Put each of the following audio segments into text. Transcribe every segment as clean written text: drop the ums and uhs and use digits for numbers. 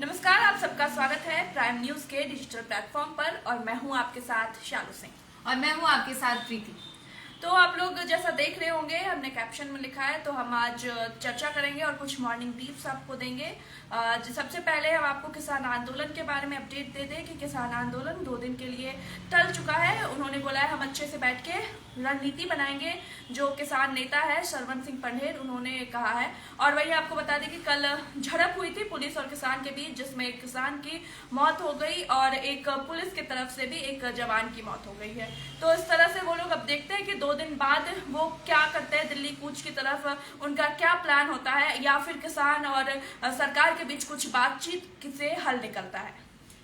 नमस्कार, आप सबका स्वागत है प्राइम न्यूज के डिजिटल प्लेटफॉर्म पर और मैं हूं आपके साथ शालू सिंह और मैं हूं आपके साथ प्रीति। तो आप लोग जैसा देख रहे होंगे, हमने कैप्शन में लिखा है, तो हम आज चर्चा करेंगे और कुछ मॉर्निंग ब्रीफ्स आपको देंगे। सबसे पहले हम आपको किसान आंदोलन के बारे में अपडेट दे दें कि किसान आंदोलन 2 दिन के लिए टल चुका है। उन्होंने बोला है हम अच्छे से बैठ के रणनीति बनाएंगे। जो किसान नेता है सरवन सिंह पंढेर, उन्होंने कहा है। और वही आपको बता दें कि कल झड़प हुई थी पुलिस और किसान के बीच, जिसमें एक किसान की मौत हो गई और एक पुलिस की तरफ से भी एक जवान की मौत हो गई है। तो इस तरह से वो लोग अब देखते हैं कि 2 दिन बाद वो क्या करते हैं, दिल्ली कूच की तरफ उनका क्या प्लान होता है, या फिर किसान और सरकार के बीच कुछ बातचीत से हल निकलता है।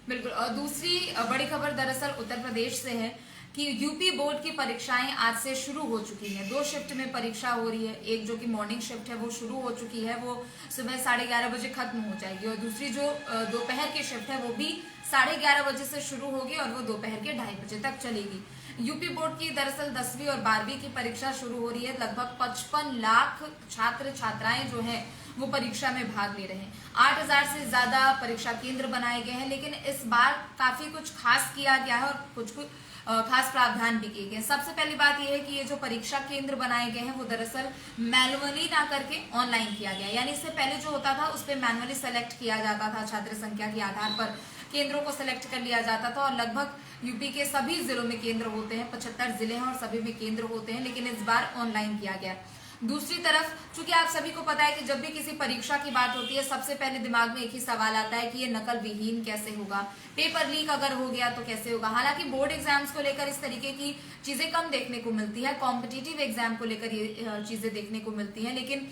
बिल्कुल। और दूसरी बड़ी खबर दरअसल उत्तर प्रदेश से है कि यूपी बोर्ड की परीक्षाएं आज से शुरू हो चुकी है। 2 शिफ्ट में परीक्षा हो रही है। एक जो कि मॉर्निंग शिफ्ट है वो शुरू हो चुकी है, वो सुबह 11:30 बजे खत्म हो जाएगी, और दूसरी जो दोपहर की शिफ्ट है वो भी 11:30 बजे से शुरू होगी और वो दोपहर के 2:30 बजे तक चलेगी। यूपी बोर्ड की दरअसल 10वीं और 12वीं की परीक्षा शुरू हो रही है। लगभग 55 लाख छात्र छात्राएं जो हैं वो परीक्षा में भाग ले रहे हैं। 8000 से ज्यादा परीक्षा केंद्र बनाए गए हैं, लेकिन इस बार काफी कुछ खास किया गया है और कुछ खास प्रावधान भी किए गए। सबसे पहली बात यह है कि ये जो परीक्षा केंद्र बनाए गए हैं वो दरअसल मैनुअली ना करके ऑनलाइन किया गया। यानी इससे पहले जो होता था उस पर मैनुअली सेलेक्ट किया जाता था, छात्र संख्या के आधार पर केंद्रों को सिलेक्ट कर लिया जाता था, और लगभग यूपी के सभी जिलों में केंद्र होते हैं। 75 जिले हैं और सभी में केंद्र होते हैं, लेकिन इस बार ऑनलाइन किया गया। दूसरी तरफ चूंकि आप सभी को पता है कि जब भी किसी परीक्षा की बात होती है सबसे पहले दिमाग में एक ही सवाल आता है कि ये नकल विहीन कैसे होगा, पेपर लीक अगर हो गया तो कैसे होगा। हालांकि बोर्ड एग्जाम्स को लेकर इस तरीके की चीजें कम देखने को मिलती है, कॉम्पिटिटिव एग्जाम को लेकर ये चीजें देखने को मिलती है, लेकिन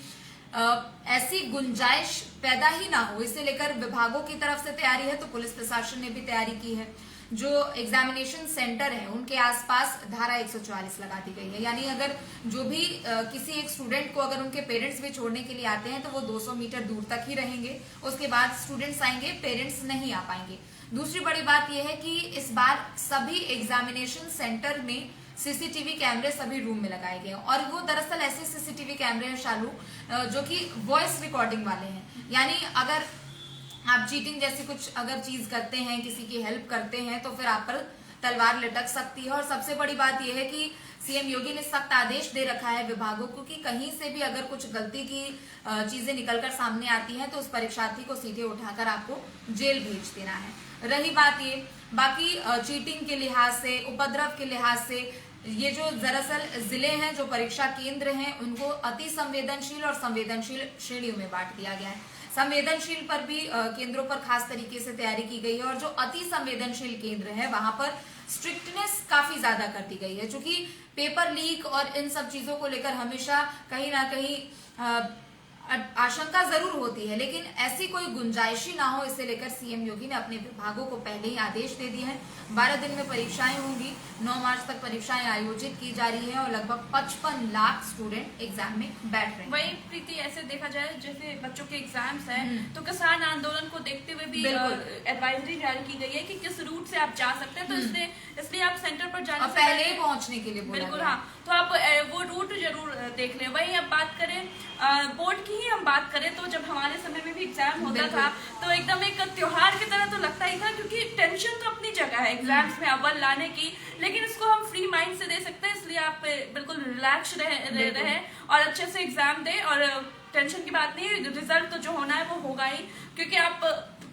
ऐसी गुंजाइश पैदा ही ना हो इसे लेकर विभागों की तरफ से तैयारी है। तो पुलिस प्रशासन ने भी तैयारी की है। जो एग्जामिनेशन सेंटर है उनके आसपास धारा 144 लगा दी गई है। यानी अगर जो भी किसी एक स्टूडेंट को अगर उनके पेरेंट्स भी छोड़ने के लिए आते हैं तो वो 200 मीटर दूर तक ही रहेंगे। उसके बाद स्टूडेंट्स आएंगे, पेरेंट्स नहीं आ पाएंगे। दूसरी बड़ी बात यह है कि इस बार सभी एग्जामिनेशन सेंटर में सीसीटीवी कैमरे सभी रूम में लगाए गए हैं, और वो दरअसल ऐसे सीसीटीवी कैमरे हैं शालू जो कि वॉइस रिकॉर्डिंग वाले हैं। यानी अगर आप चीटिंग जैसी कुछ अगर चीज करते हैं, किसी की हेल्प करते हैं, तो फिर आप पर तलवार लटक सकती है। और सबसे बड़ी बात यह है कि सीएम योगी ने सख्त आदेश दे रखा है विभागों को कि कहीं से भी अगर कुछ गलती की चीजें निकलकर सामने आती हैं तो उस परीक्षार्थी को सीधे उठाकर आपको जेल भेज देना है। रही बात ये बाकी चीटिंग के लिहाज से, उपद्रव के लिहाज से, ये जो दरअसल जिले हैं, जो परीक्षा केंद्र हैं, उनको अति संवेदनशील और संवेदनशील श्रेणियों में बांट दिया गया है। संवेदनशील पर भी केंद्रों पर खास तरीके से तैयारी की गई है, और जो अति संवेदनशील केंद्र है वहां पर स्ट्रिक्टनेस काफी ज्यादा कर दी गई है। चूंकि पेपर लीक और इन सब चीजों को लेकर हमेशा कहीं ना कहीं आशंका जरूर होती है, लेकिन ऐसी कोई गुंजाइश ही ना हो इसे लेकर सीएम योगी ने अपने विभागों को पहले ही आदेश दे दिए हैं। 12 दिन में परीक्षाएं होंगी। 9 मार्च तक परीक्षाएं आयोजित की जा रही है और लगभग 55 लाख स्टूडेंट एग्जाम में बैठ रहे हैं। वही प्रीति, ऐसे देखा जाए जैसे बच्चों के एग्जाम्स हैं तो किसान आंदोलन को देखते हुए भी एडवाइजरी जारी की गई है कि किस रूट से आप जा सकते हैं। तो इसलिए आप सेंटर पर जाने से पहले ही पहुंचने के लिए बिल्कुल, हाँ, तो आप वो रूट जरूर देख लें। वही अब बात करें बोर्ड की ही हम बात करें तो जब हमारे समय में भी एग्जाम होता था तो एकदम एक त्योहार की तरह तो लगता ही था, क्योंकि टेंशन तो अपनी जगह है एग्जाम्स में अव्वल लाने की, लेकिन इसको हम फ्री माइंड से दे सकते हैं। इसलिए आप बिल्कुल रिलैक्स रहे और अच्छे से एग्जाम दें, और टेंशन की बात नहीं, रिजल्ट तो जो होना है वो होगा ही, क्योंकि आप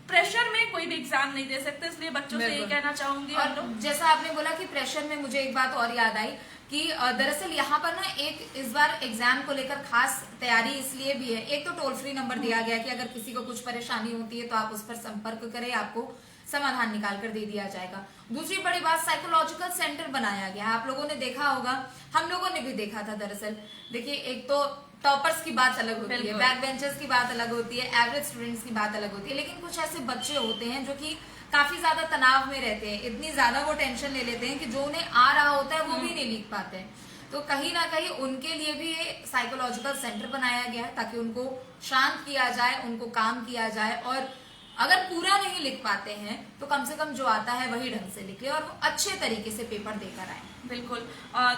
प्रेशर में कोई भी एग्जाम नहीं दे सकते। इसलिए बच्चों से ये कहना चाहूंगी। और जैसा आपने बोला कि प्रेशर में, मुझे एक बात और याद आई कि दरअसल यहाँ पर ना एक इस बार एग्जाम को लेकर खास तैयारी इसलिए भी है। एक तो टोल फ्री नंबर दिया गया कि अगर किसी को कुछ परेशानी होती है तो आप उस पर संपर्क करें, आपको समाधान निकाल कर दे दिया जाएगा। दूसरी बड़ी बात, साइकोलॉजिकल सेंटर बनाया गया। आप लोगों ने देखा होगा, हम लोगों ने भी देखा था दरअसल। देखिए, एक तो टॉपर्स की बात अलग होती है, बैक बेंचर्स की बात अलग होती है, एवरेज स्टूडेंट्स की बात अलग होती है, लेकिन कुछ ऐसे बच्चे होते हैं जो कि काफी ज्यादा तनाव में रहते हैं। इतनी ज्यादा वो टेंशन ले लेते हैं कि जो उन्हें आ रहा होता है वो भी नहीं लिख पाते हैं। तो कहीं ना कहीं उनके लिए भी ये साइकोलॉजिकल सेंटर बनाया गया है ताकि उनको शांत किया जाए, उनको काम किया जाए, और अगर पूरा नहीं लिख पाते हैं तो कम से कम जो आता है वही ढंग से लिखे और वो अच्छे तरीके से पेपर देकर आए। बिल्कुल,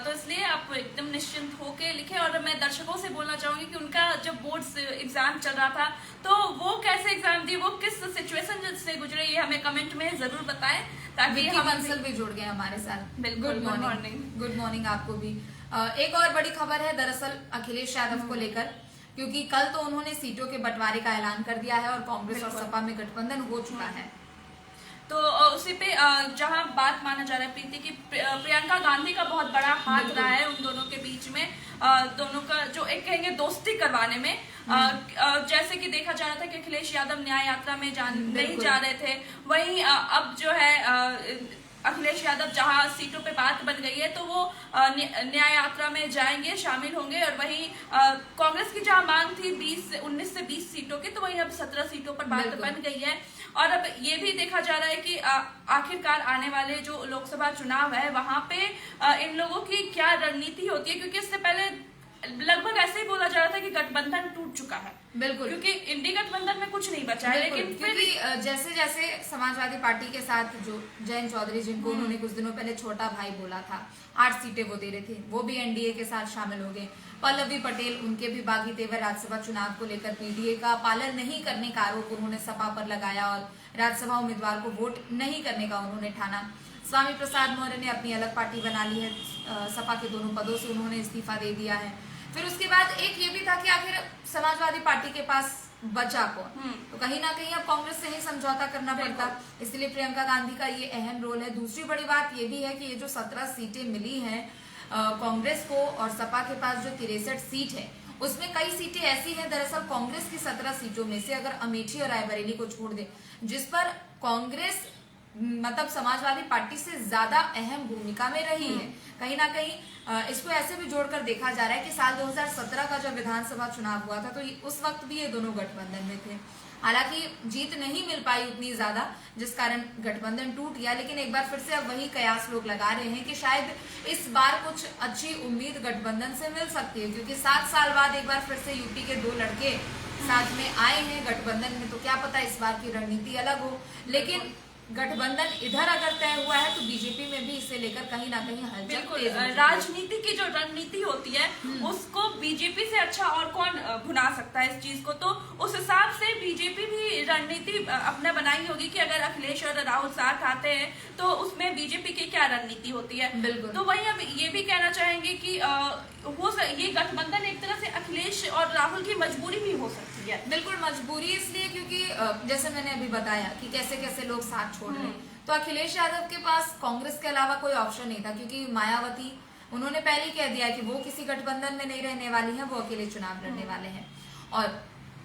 तो इसलिए आप एकदम निश्चिंत होके लिखें। और मैं दर्शकों से बोलना चाहूंगी कि उनका जब बोर्ड्स एग्जाम चल रहा था तो वो कैसे एग्जाम दिए, वो किस सिचुएशन से गुजरे ये हमें कमेंट में जरूर बताएं, ताकि हम बंसल भी जुड़ गए हमारे साथ। बिल्कुल, गुड मॉर्निंग। गुड मॉर्निंग आपको भी। एक और बड़ी खबर है दरअसल अखिलेश यादव को लेकर, क्योंकि कल तो उन्होंने सीटों के बंटवारे का ऐलान कर दिया है और कांग्रेस और सपा में गठबंधन हो चुका है। तो उसी पे जहां बात माना जा रहा है प्रीति की, प्रियंका गांधी का बहुत बड़ा हाथ रहा है उन दोनों के बीच में, दोनों का जो एक कहेंगे दोस्ती करवाने में। जैसे कि देखा जा रहा था कि अखिलेश यादव न्याय यात्रा में नहीं जा रहे थे, वहीं अब जो है अखिलेश यादव जहां सीटों पे बात बन गई है तो वो न्याय यात्रा में जाएंगे, शामिल होंगे। और वहीं कांग्रेस की जहां मांग थी 19 से 20 सीटों की, तो वहीं अब 17 सीटों पर बात बन गई है। और अब ये भी देखा जा रहा है कि आखिरकार आने वाले जो लोकसभा चुनाव है वहां पे इन लोगों की क्या रणनीति होती है, क्योंकि इससे पहले लगभग ऐसे ही बोला जा रहा था कि गठबंधन टूट चुका है। बिल्कुल, क्योंकि इंडी गठबंधन में कुछ नहीं बचा है। लेकिन क्योंकि जैसे जैसे समाजवादी पार्टी के साथ जो जयंत चौधरी, जिनको उन्होंने कुछ दिनों पहले छोटा भाई बोला था, 8 सीटें वो दे रहे थे, वो भी एनडीए के साथ शामिल हो गए। पल्लवी पटेल, उनके भी बागी तेवर राज्यसभा चुनाव को लेकर पीडीए का पालन नहीं करने का आरोप उन्होंने सपा पर लगाया और राज्यसभा उम्मीदवार को वोट नहीं करने का उन्होंने ठाना। स्वामी प्रसाद मौर्य ने अपनी अलग पार्टी बना ली है, सपा के दोनों पदों से उन्होंने इस्तीफा दे दिया है। फिर उसके बाद एक ये भी था कि आखिर समाजवादी पार्टी के पास बचा कौन, तो कहीं ना कहीं अब कांग्रेस से ही समझौता करना पड़ता, इसलिए प्रियंका गांधी का ये अहम रोल है। दूसरी बड़ी बात ये भी है कि ये जो 17 सीटें मिली हैं कांग्रेस को और सपा के पास जो 63 सीट है, उसमें कई सीटें ऐसी हैं दरअसल कांग्रेस की 17 सीटों में से अगर अमेठी और रायबरेली को छोड़ दे, जिस पर कांग्रेस मतलब समाजवादी पार्टी से ज्यादा अहम भूमिका में रही है। कहीं ना कहीं इसको ऐसे भी जोड़कर देखा जा रहा है कि साल 2017 का जब विधानसभा चुनाव हुआ था तो उस वक्त भी ये दोनों गठबंधन में थे। हालांकि जीत नहीं मिल पाई उतनी ज्यादा, जिस कारण गठबंधन टूट गया। लेकिन एक बार फिर से अब वही कयास लोग लगा रहे हैं कि शायद इस बार कुछ अच्छी उम्मीद गठबंधन से मिल सकती है, क्योंकि 7 साल बाद एक बार फिर से यूपी के 2 लड़के साथ में आए हैं गठबंधन में, तो क्या पता इस बार की रणनीति अलग हो। लेकिन गठबंधन इधर अगर तय हुआ है तो बीजेपी में भी इसे लेकर कहीं ना कहीं हलचल। राजनीति की जो रणनीति होती है उसको बीजेपी से अच्छा और कौन भुना सकता है इस चीज को, तो उस हिसाब से बीजेपी भी रणनीति अपना बनाई होगी कि अगर अखिलेश और राहुल साथ आते हैं तो उसमें बीजेपी की क्या रणनीति होती है। बिल्कुल, तो वही अब ये भी कहना चाहेंगे कि ये गठबंधन एक तरह से अखिलेश और राहुल की मजबूरी भी हो सकती है। बिल्कुल मजबूरी इसलिए क्योंकि जैसे मैंने अभी बताया कि कैसे कैसे लोग साथ छोड़ रहे हैं, तो अखिलेश यादव के पास कांग्रेस के अलावा कोई ऑप्शन नहीं था, क्योंकि मायावती उन्होंने पहले ही कह दिया कि वो किसी गठबंधन में नहीं रहने वाली है, वो अकेले चुनाव लड़ने वाले हैं। और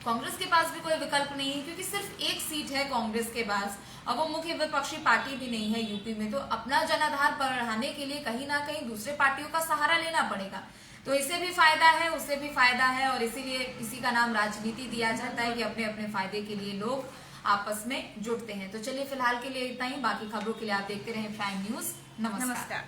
कांग्रेस के पास भी कोई विकल्प नहीं है, क्योंकि सिर्फ एक सीट है कांग्रेस के पास और वो मुख्य विपक्षी पार्टी भी नहीं है यूपी में, तो अपना जनाधार बढ़ाने के लिए कहीं ना कहीं दूसरे पार्टियों का सहारा लेना पड़ेगा। तो इसे भी फायदा है, उससे भी फायदा है, और इसीलिए इसी का नाम राजनीति दिया जाता है कि अपने अपने फायदे के लिए लोग आपस में जुड़ते हैं। तो चलिए फिलहाल के लिए इतना ही, बाकी खबरों के लिए आप देखते रहें प्राइम न्यूज। नमस्कार।